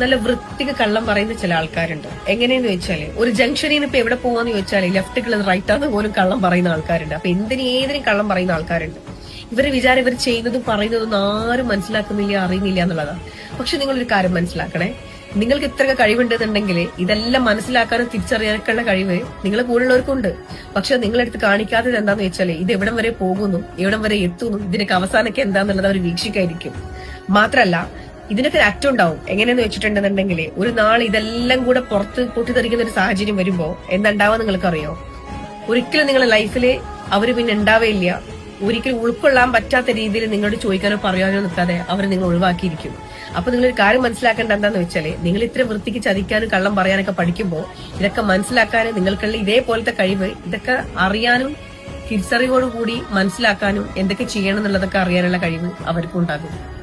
നല്ല വൃത്തിക്ക് കള്ളം പറയുന്ന ചില ആൾക്കാരുണ്ട്. എങ്ങനെയെന്ന് വെച്ചാല് ഒരു ജംഗ്ഷനിൽ നിന്ന് ഇപ്പൊ എവിടെ പോവാന്ന് ചോദിച്ചാല് ലെഫ്റ്റ് റൈറ്റാന്ന് പോലും കള്ളം പറയുന്ന ആൾക്കാരുണ്ട്. അപ്പൊ ഏതിനും കള്ളം പറയുന്ന ആൾക്കാരുണ്ട്. ഇവരെ വിചാരം ഇവർ ചെയ്യുന്നതും പറയുന്നതും ആരും മനസ്സിലാക്കുന്നില്ല, അറിയുന്നില്ല എന്നുള്ളതാണ്. പക്ഷെ നിങ്ങളൊരു കാര്യം മനസ്സിലാക്കണേ, നിങ്ങൾക്ക് ഇത്രയൊക്കെ കഴിവുണ്ടെന്നുണ്ടെങ്കിൽ ഇതെല്ലാം മനസ്സിലാക്കാനും തിരിച്ചറിയാനൊക്കെയുള്ള കഴിവ് നിങ്ങളെ കൂടെയുള്ളവർക്കുണ്ട്. പക്ഷെ നിങ്ങളെടുത്ത് കാണിക്കാത്തത് എന്താന്ന് വെച്ചാല് ഇത് എവിടം വരെ പോകുന്നു, എവിടം വരെ എത്തുന്നു, ഇതിനൊക്കെ അവസാനമൊക്കെ എന്താന്നുള്ളത് അവർ വീക്ഷിക്കായിരിക്കും. മാത്രല്ല ഇതിനൊക്കെ അറ്റം ഉണ്ടാവും. എങ്ങനെയെന്ന് വെച്ചിട്ടുണ്ടെന്നുണ്ടെങ്കിൽ ഒരു നാൾ ഇതെല്ലാം കൂടെ പുറത്ത് പൊട്ടിത്തെറിക്കുന്ന ഒരു സാഹചര്യം വരുമ്പോ എന്താണ്ടാവാ നിങ്ങൾക്കറിയോ? ഒരിക്കലും നിങ്ങളുടെ ലൈഫില് അവര് പിന്നെ ഉണ്ടാവേയില്ല. ഒരിക്കലും ഉൾക്കൊള്ളാൻ പറ്റാത്ത രീതിയിൽ നിങ്ങളോട് ചോദിക്കാനോ പറയാനോ നിൽക്കാതെ അവർ നിങ്ങൾ ഒഴിവാക്കിയിരിക്കും. അപ്പൊ നിങ്ങളൊരു കാര്യം മനസ്സിലാക്കേണ്ട എന്താന്ന് വെച്ചാല് നിങ്ങൾ ഇത്ര വൃത്തിക്ക് ചതിക്കാനും കള്ളം പറയാനൊക്കെ പഠിക്കുമ്പോൾ ഇതൊക്കെ മനസ്സിലാക്കാനും നിങ്ങൾക്കുള്ള ഇതേപോലത്തെ കഴിവ് ഇതൊക്കെ അറിയാനും തിരിച്ചറിവോടുകൂടി മനസ്സിലാക്കാനും എന്തൊക്കെ ചെയ്യണം എന്നുള്ളതൊക്കെ അറിയാനുള്ള കഴിവ് അവർക്കും ഉണ്ടാകും.